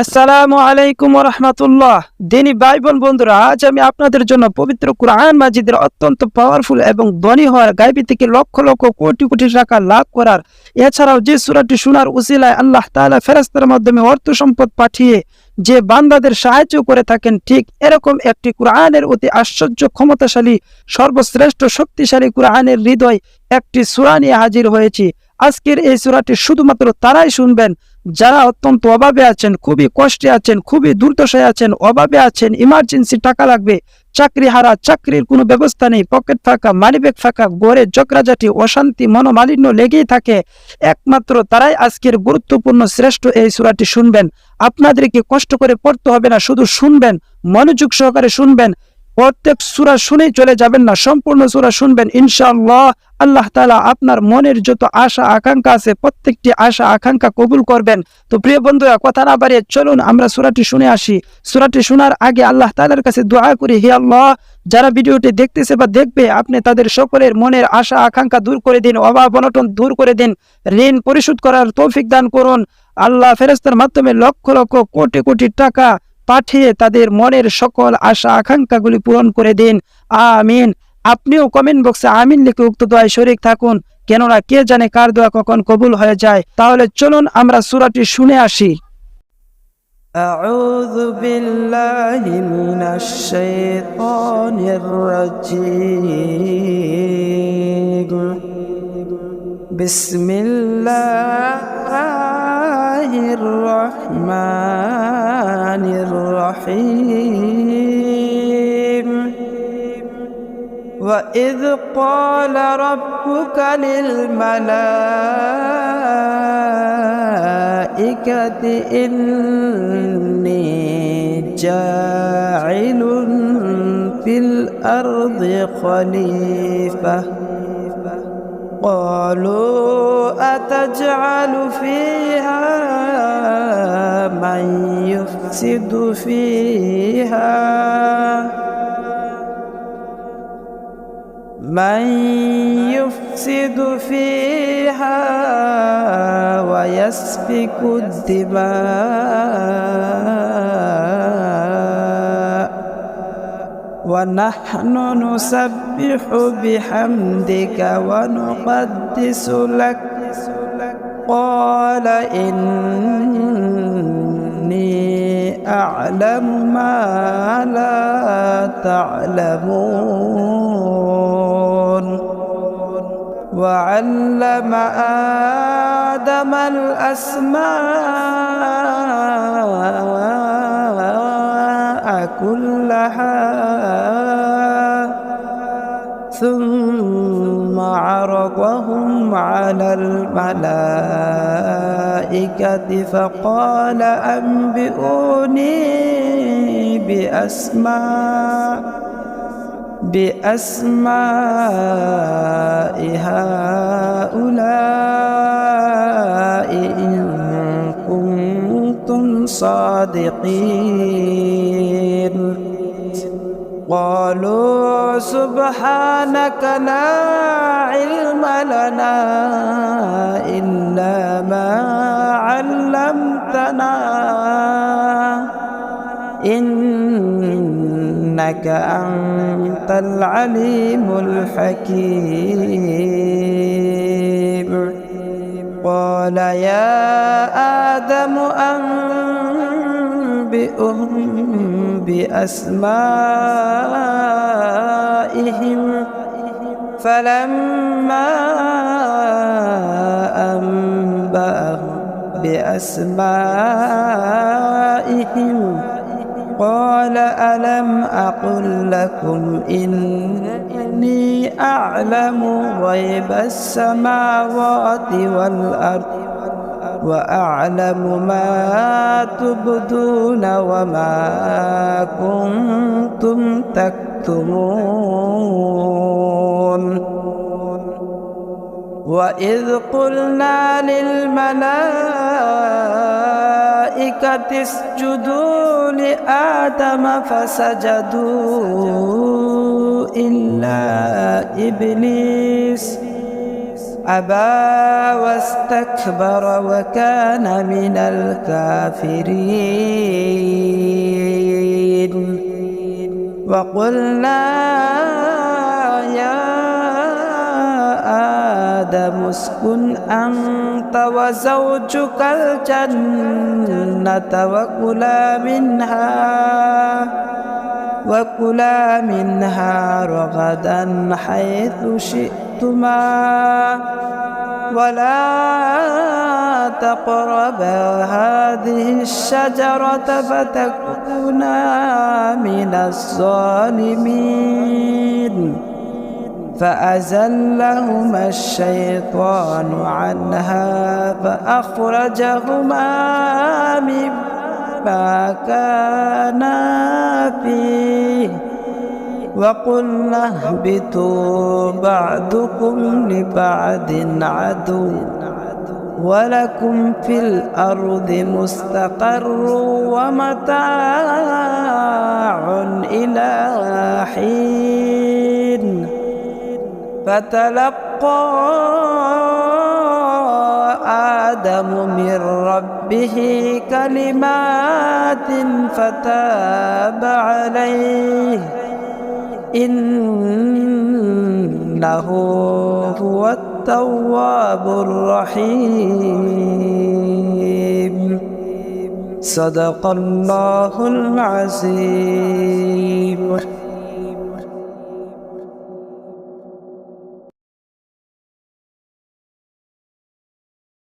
আসসালামু আলাইকুম ওয়া রাহমাতুল্লাহ। দিনী ভাই বোন বন্ধুরা, আজ আমি আপনাদের জন্য পবিত্র কুরআন মাজিদের অত্যন্ত পাওয়ারফুল এবং ধনী হওয়ার, গায়বী থেকে লক্ষ লক্ষ কোটি কোটি টাকা লাভ করার, এছাড়াও যে সূরাটি শোনার উসিলায় আল্লাহ তাআলা ফেরেশতার মাধ্যমে অর্থ সম্পদ পাঠিয়ে যে বান্দাদের সাহায্য করে থাকেন, ঠিক এরকম একটি কুরআনের অতি আশ্চর্য ক্ষমতাশালী, সর্বশ্রেষ্ঠ শক্তিশালী কুরআনের হৃদয় একটি সূরা নিয়ে হাজির হয়েছি। আজকের এই সূরাটি শুধুমাত্র তারাই শুনবেন যারা অত্যন্ত অভাবে আছেন, খুবই কষ্টে আছেন, খুবই দুর্দশায় আছেন, অভাবে আছেন, ইমার্জেন্সি টাকা লাগবে, চাকরি হারা, চাকরির কোনো ব্যবস্থা নেই, পকেট ফাঁকা, মানিব্যাগ ফাঁকা, ঘরে ঝগড়াঝাটি, অশান্তি, মনোমালিন্য লেগেই থাকে। একমাত্র তারাই আজকের গুরুত্বপূর্ণ শ্রেষ্ঠ এই সূরাটি শুনবেন। আপনাদেরকে কষ্ট করে পড়তে হবে না, শুধু শুনবেন, মনোযোগ সহকারে শুনবেন। প্রত্যেক সূরা শুনেই চলে যাবেন না, সম্পূর্ণ সূরা শুনবেন। ইনশাআল্লাহ আল্লাহ তাআলা আপনার মনের যত আশা আকাঙ্ক্ষা আছে প্রত্যেকটি আশা আকাঙ্ক্ষা কবুল করবেন। তো প্রিয় বন্ধুরা, কথা না বাড়িয়ে চলুন আমরা সূরাটি শুনে আসি। সূরাটি শোনার আগে আল্লাহ তাআলার কাছে দোয়া করি, হে আল্লাহ, যারা ভিডিওটি দেখতেছে বা দেখবে, আপনি তাদের সকলের মনের আশা আকাঙ্ক্ষা দূর করে দিন, অভাব অনটন দূর করে দিন, ঋণ পরিশোধ করার তৌফিক দান করুন। আল্লাহ ফেরেশতার মাধ্যমে লক্ষ লক্ষ কোটি কোটি টাকা পাঠিয়ে তাদের মনের সকল আশা আকাঙ্ক্ষাগুলি পূরণ করে দিন, আমিন। আপনিও কমেন্ট বক্সে আমিন লিখে উক্ত দোয়ায় শরীক থাকুন, কেননা কে জানে কার দোয়া কখন কবুল হয়ে যায়। তাহলে চলুন আমরা সূরাটি শুনে আসি। আউযু বিল্লাহি মিনাশ শাইতানির রাজীম। বিসমিল্লাহির রহমানির রহিম। وَإِذْ قَالَ رَبُّكَ لِلْمَلَائِكَةِ إِنِّي جَاعِلٌ فِي الْأَرْضِ خَلِيفَةً قَالُوا أَتَجْعَلُ فِيهَا مَن يُفْسِدُ فيها ويسفك الدماء ونحن نسبح بحمدك ونقدس لك قال إني أعلم ما لا تعلمون وعلم آدم الأسماء كلها ثم عرضهم على الملائكة فقال أنبئوني بأسماء هؤلاء إن كنتم صادقين قالوا سبحانك لا علم لنا إلا ما علمتنا إنك أنت العليم الحكيم قال يا آدم أنبئهم بأسمائهم فلما أنبأهم بأسمائهم قال ألم أقل لكم إني أعلم غيب السماوات والأرض وأعلم ما تبدون وما كنتم تكتمون وإذ قلنا للملائكة اسجدوا لآدم فسجدوا إلا أبى واستكبر وكان من الكافرين وقلنا يا آدم اسكن أنت وزوجك الجنة وكلا منها رغدا حيث شئتما ولا تقربا هذه الشجرة فتكونا من الظالمين فأزلهما الشيطان عنها فأخرجهما مما كانا فيه وقلنا اهبطوا بعضكم لبعض عدو ولكم في الأرض مستقر ومتاع إلى حين فتلقى آدم من ربه كلمات فتاب عليه إنه هو التواب الرحيم صدق الله العظيم.